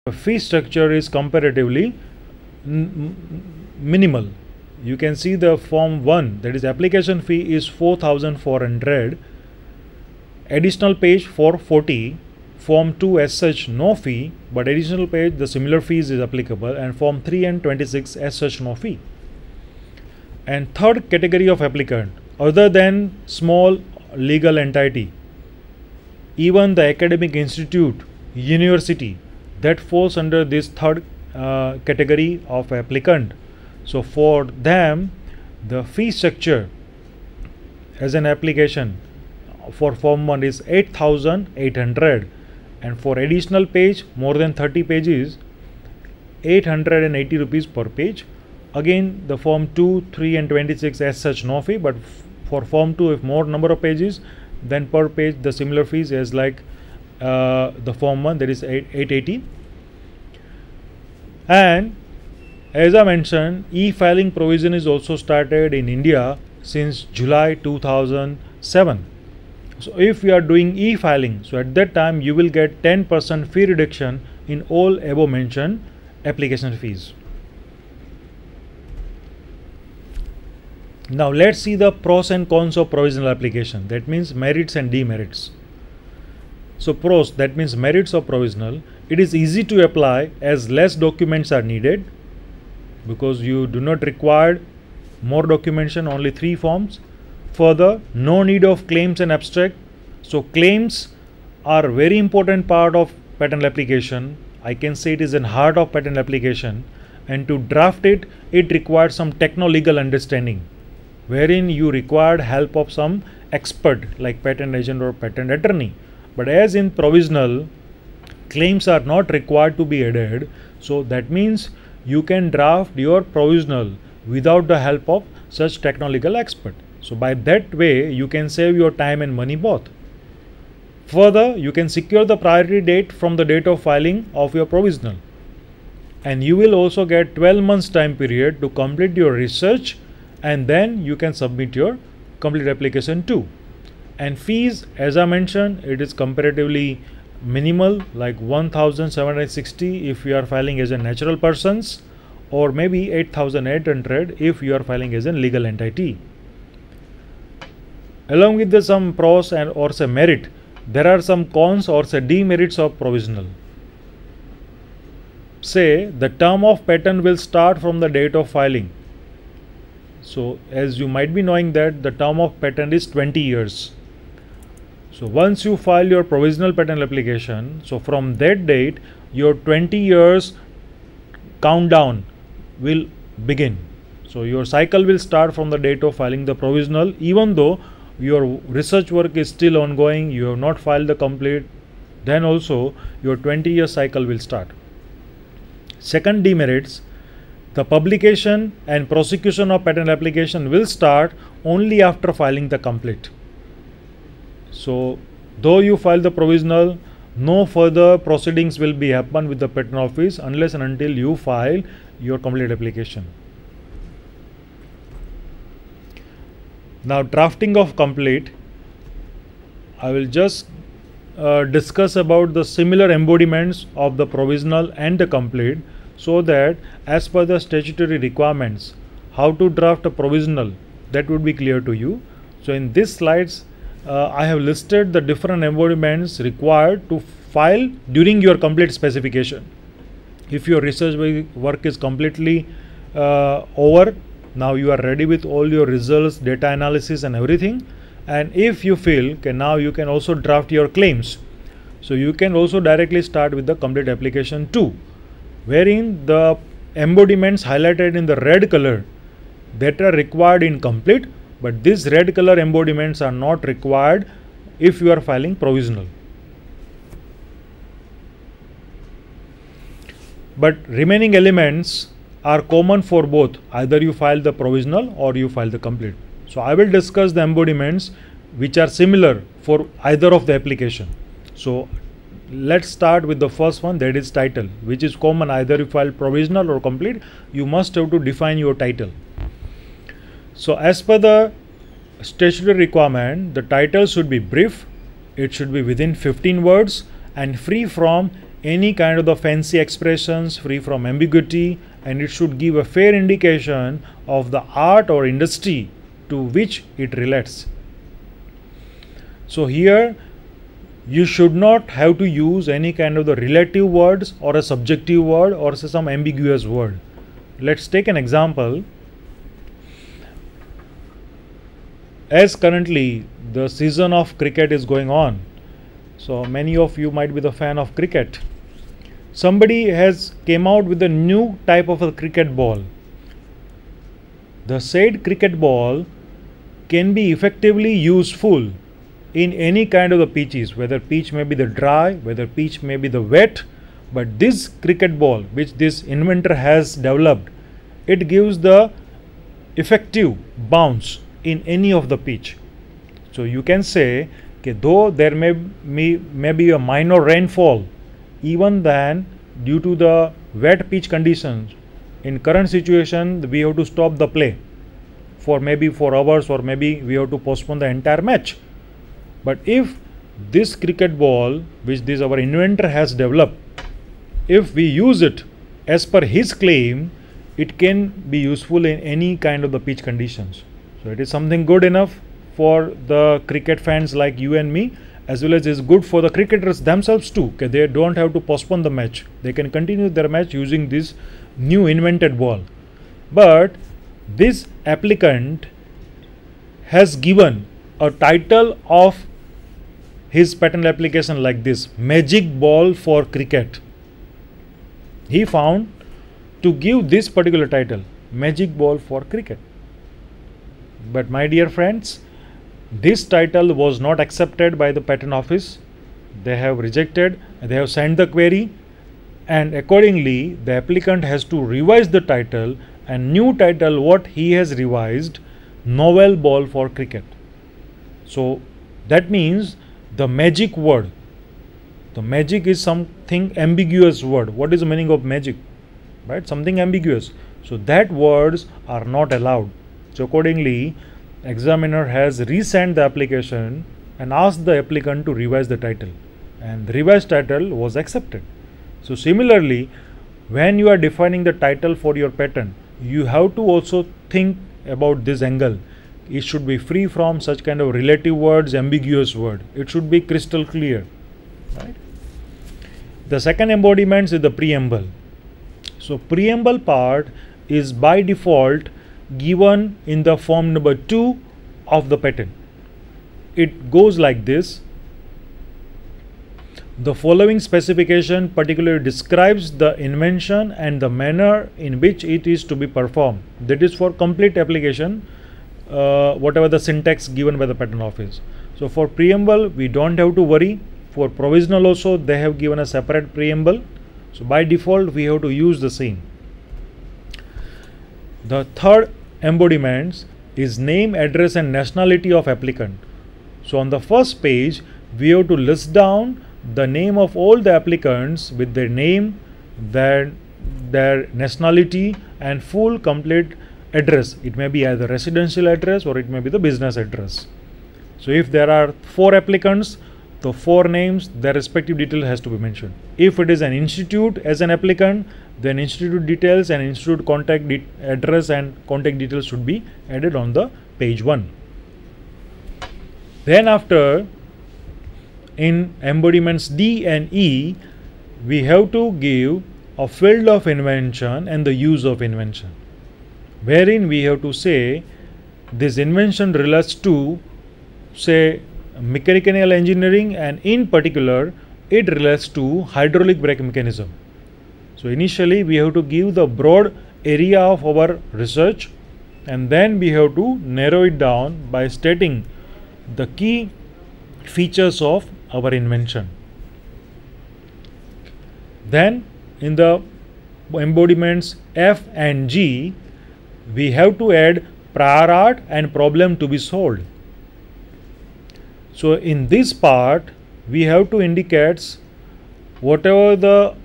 The fee structure is comparatively minimal. You can see the form 1, that is application fee, is 4,400, additional page for 40, form 2 as such no fee, but additional page the similar fees is applicable, and form 3 and 26 as such no fee. And third category of applicant, other than small legal entity, even the academic institute, university, that falls under this third category of applicant. So for them, the fee structure as an application for form 1 is 8,800, and for additional page more than 30 pages, 880 rupees per page. Again, the form 2, 3 and 26 as such no fee, but for form 2, if more number of pages, then per page the similar fees as like the form 1, that is 880. And as I mentioned, e-filing provision is also started in India since July 2007. So if you are doing e-filing, so at that time you will get 10% fee reduction in all above mentioned application fees. Now let's see the pros and cons of provisional application, that means merits and demerits. So pros, that means merits of provisional: it is easy to apply as less documents are needed, because you do not require more documentation, only 3 forms. Further, no need of claims and abstract. So claims are very important part of patent application. I can say it is in heart of patent application, and to draft it, it requires some techno-legal understanding, wherein you required help of some expert like patent agent or patent attorney. But as in provisional, claims are not required to be added, so that means you can draft your provisional without the help of such techno-legal expert. So by that way you can save your time and money both. Further, you can secure the priority date from the date of filing of your provisional, and you will also get 12 months time period to complete your research, and then you can submit your complete application too. And fees, as I mentioned, it is comparatively minimal, like 1,760 if you are filing as a natural persons, or maybe 8,800 if you are filing as a legal entity. Along with the some pros and or say merit, there are some cons or say demerits of provisional. Say the term of patent will start from the date of filing. So as you might be knowing that the term of patent is 20 years. So once you file your provisional patent application, so from that date your 20 years countdown will begin. So your cycle will start from the date of filing the provisional, even though your research work is still ongoing, you have not filed the complete, then also your 20-year cycle will start. Second demerits, the publication and prosecution of patent application will start only after filing the complete. So though you file the provisional, no further proceedings will be happen with the patent office unless and until you file your complete application. Now drafting of complete, I will just discuss about the similar embodiments of the provisional and the complete, so that as per the statutory requirements, how to draft a provisional, that would be clear to you. So in these slides, I have listed the different embodiments required to file during your complete specification. If your research work is completely over, now you are ready with all your results, data analysis and everything, and if you feel now you can also draft your claims. So you can also directly start with the complete application too, wherein the embodiments highlighted in the red color that are required in complete, but these red color embodiments are not required if you are filing provisional. But remaining elements are common for both, either you file the provisional or you file the complete. So I will discuss the embodiments which are similar for either of the application. So let's start with the first one, that is title, which is common either you file provisional or complete. You must have to define your title. So as per the statutory requirement, the title should be brief, it should be within 15 words and free from any kind of the fancy expressions, free from ambiguity, and it should give a fair indication of the art or industry to which it relates. So here you should not have to use any kind of the relative words or a subjective word or say some ambiguous word. Let's take an example. As currently the season of cricket is going on, so many of you might be the fan of cricket. Somebody has came out with a new type of a cricket ball. The said cricket ball can be effectively useful in any kind of the pitches, whether pitch may be the dry, whether pitch may be the wet, but this cricket ball which this inventor has developed, it gives the effective bounce in any of the pitch. So you can say though there may be a minor rainfall, even then due to the wet pitch conditions, in current situation we have to stop the play for maybe 4 hours, or maybe we have to postpone the entire match. But if this cricket ball which this our inventor has developed, if we use it as per his claim, it can be useful in any kind of the pitch conditions. So it is something good enough for the cricket fans like you and me, as well as is good for the cricketers themselves too. Okay, they don't have to postpone the match, they can continue their match using this new invented ball. But this applicant has given a title of his patent application like this: magic ball for cricket. He found to give this particular title, magic ball for cricket. But my dear friends, this title was not accepted by the patent office. They have rejected, they have sent the query, and accordingly the applicant has to revise the title, and new title what he has revised, novel ball for cricket. So that means the magic word, the magic is something ambiguous word. What is the meaning of magic? Right, something ambiguous. So that words are not allowed. So accordingly, examiner has resent the application and asked the applicant to revise the title, and the revised title was accepted. So similarly, when you are defining the title for your patent, you have to also think about this angle. It should be free from such kind of relative words, ambiguous word. It should be crystal clear. Right? The second embodiment is the preamble. So preamble part is by default given in the form number 2 of the patent. It goes like this: the following specification particularly describes the invention and the manner in which it is to be performed. That is for complete application, whatever the syntax given by the patent office. So for preamble we don't have to worry. For provisional also they have given a separate preamble. So by default we have to use the same. The third embodiment is name, address and nationality of applicant. So on the first page we have to list down the name of all the applicants with their name, their nationality and full complete address. It may be either residential address or it may be the business address. So if there are 4 applicants, the 4 names, their respective detail has to be mentioned. If it is an institute as an applicant, then institute details and institute contact address and contact details should be added on the page 1. Then after, in embodiments D and E, we have to give a field of invention and the use of invention, wherein we have to say this invention relates to, say, mechanical engineering, and in particular it relates to hydraulic brake mechanism. So initially we have to give the broad area of our research, and then we have to narrow it down by stating the key features of our invention. Then in the embodiments F and G, we have to add prior art and problem to be solved. So in this part we have to indicate whatever the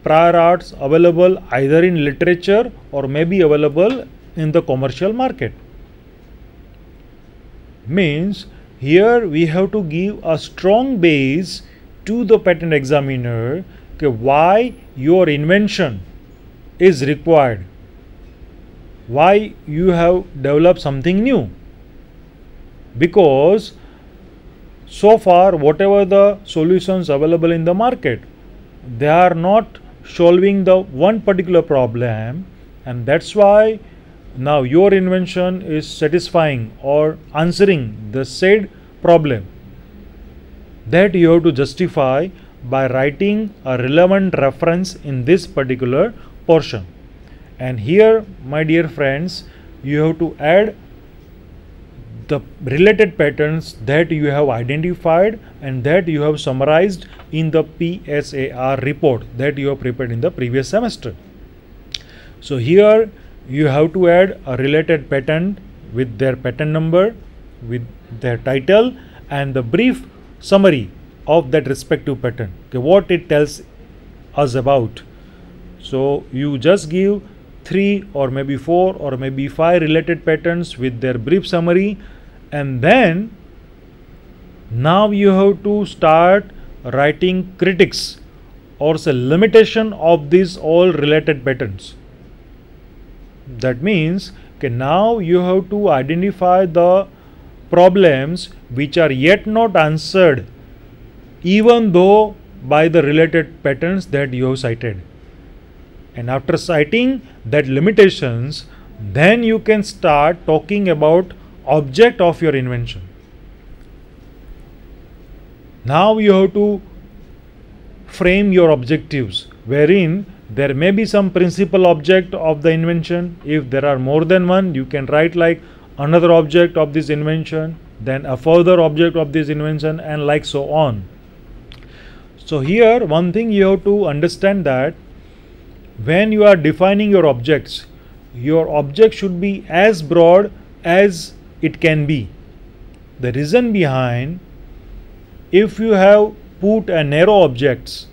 prior arts available either in literature or may be available in the commercial market. Means here we have to give a strong base to the patent examiner why your invention is required, why you have developed something new. Because so far whatever the solutions available in the market, they are not solving the one particular problem, and that's why now your invention is satisfying or answering the said problem. That you have to justify by writing a relevant reference in this particular portion. And here, my dear friends, you have to add the related patterns that you have identified and that you have summarized in the PSAR report that you have prepared in the previous semester. So here you have to add a related patent with their patent number, with their title, and the brief summary of that respective patent, what it tells us about. So you just give 3 or maybe 4 or maybe 5 related patents with their brief summary, and then now you have to start writing critics or say limitation of these all related patents. That means now you have to identify the problems which are yet not answered, even though by the related patents that you have cited. And after citing that limitations, then you can start talking about object of your invention. Now you have to frame your objectives, wherein there may be some principal object of the invention. If there are more than one, you can write like another object of this invention, then a further object of this invention, and like so on. So here one thing you have to understand, that when you are defining your objects, your object should be as broad as it can be. The reason behind, if you have put a narrow objects,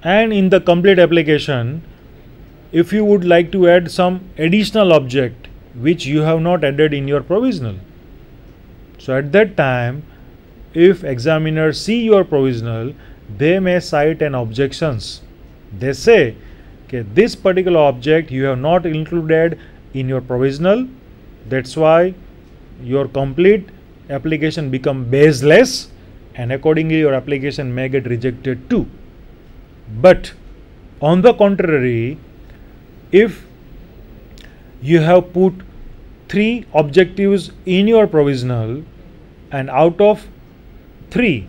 and in the complete application if you would like to add some additional object which you have not added in your provisional, so at that time if examiners see your provisional, they may cite an objections. They say, okay, this particular object you have not included in your provisional, that's why your complete application become baseless, and accordingly your application may get rejected too. But on the contrary, if you have put 3 objectives in your provisional, and out of 3,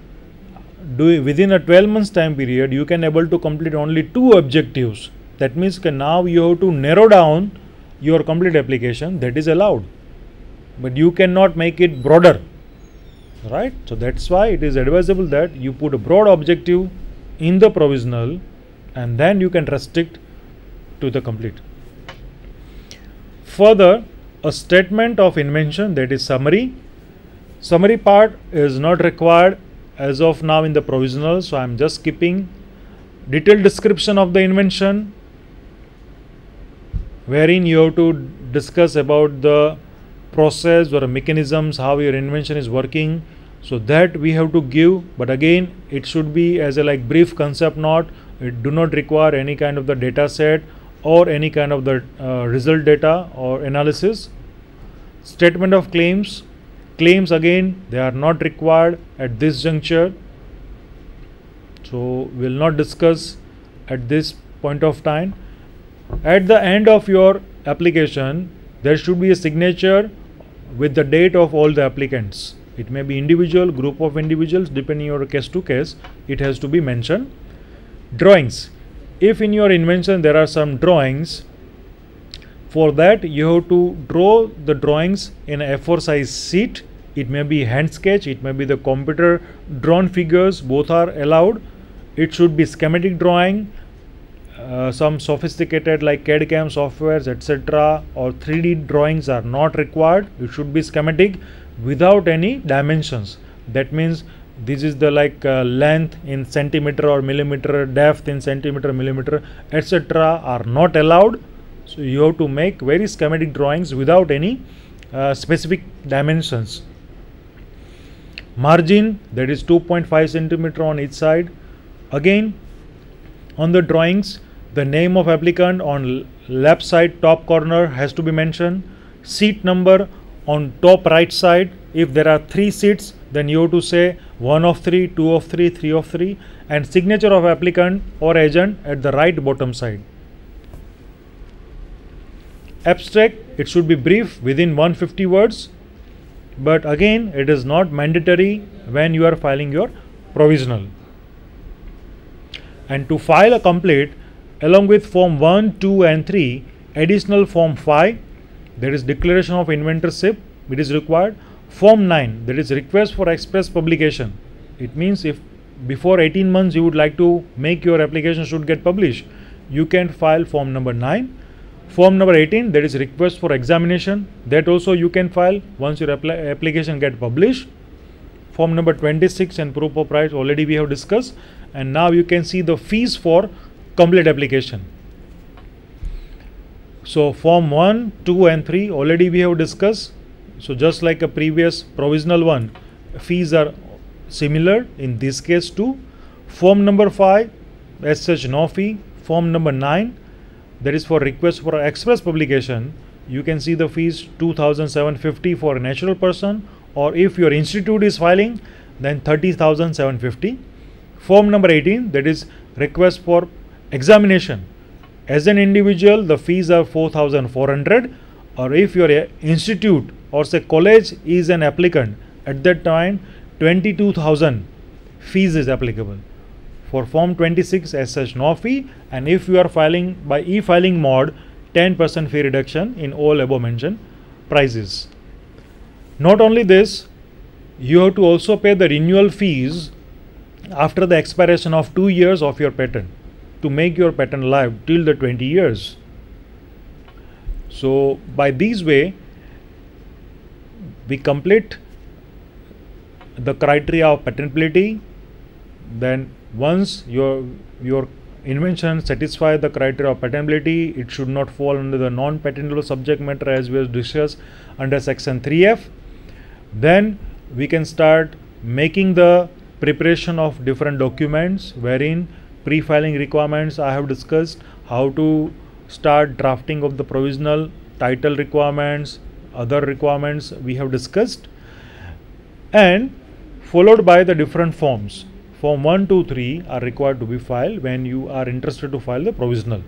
within a 12 months time period you can able to complete only 2 objectives, that means now you have to narrow down your complete application. That is allowed, but you cannot make it broader, right? So that's why it is advisable that you put a broad objective in the provisional, and then you can restrict to the complete. Further, a statement of invention, that is summary. Summary part is not required as of now in the provisional, so I am just skipping. Detailed description of the invention, wherein you have to discuss about the process or mechanisms, how your invention is working. So that we have to give, but again it should be as a like brief concept note. It do not require any kind of the data set or any kind of the result data or analysis. Statement of claims. Claims again, they are not required at this juncture, so we will not discuss at this point of time. At the end of your application, there should be a signature with the date of all the applicants. It may be individual, group of individuals, depending on your case to case, it has to be mentioned. Drawings. If in your invention there are some drawings, for that you have to draw the drawings in a A4 size sheet. It may be hand sketch, it may be the computer drawn figures, both are allowed. It should be schematic drawing, some sophisticated like CAD/CAM softwares, etc., or 3D drawings are not required. It should be schematic without any dimensions. That means this is the like length in centimeter or millimeter, depth in centimeter, millimeter, etc., are not allowed. So you have to make very schematic drawings without any specific dimensions. Margin, that is 2.5 centimeter on each side. Again, on the drawings, the name of applicant on left side top corner has to be mentioned, seat number on top right side. If there are 3 seats, then you have to say 1 of 3, 2 of 3, 3 of 3, and signature of applicant or agent at the right bottom side. Abstract, it should be brief within 150 words, but again it is not mandatory when you are filing your provisional. And to file a complete, along with form 1, 2 and 3, additional form 5, that is declaration of inventorship, it is required. Form 9, that is request for express publication. It means if before 18 months you would like to make your application should get published, you can file form number 9. Form number 18, that is request for examination, that also you can file once your application get published. Form number 26 and proof of price already we have discussed, and now you can see the fees for complete application. So form 1, 2 and 3 already we have discussed. So just like a previous provisional one, fees are similar in this case too. Form number 5, as such no fee. Form number 9, that is for request for express publication, you can see the fees 2,750 for a natural person, or if your institute is filing, then 30,750. Form number 18, that is request for examination. As an individual, the fees are 4,400, or if your institute or say college is an applicant, at that time 22,000 fees is applicable. For form 26, as such no fee, and if you are filing by e-filing mode, 10% fee reduction in all above mentioned prices. Not only this, you have to also pay the renewal fees after the expiration of 2 years of your patent to make your patent live till the 20 years. So by this way we complete the criteria of patentability. Then once your invention satisfy the criteria of patentability, it should not fall under the non-patentable subject matter as we have discussed under section 3F. Then we can start making the preparation of different documents, wherein pre-filing requirements I have discussed, how to start drafting of the provisional, title requirements, other requirements we have discussed, and followed by the different forms. Form 1, 2, 3 are required to be filed when you are interested to file the provisional.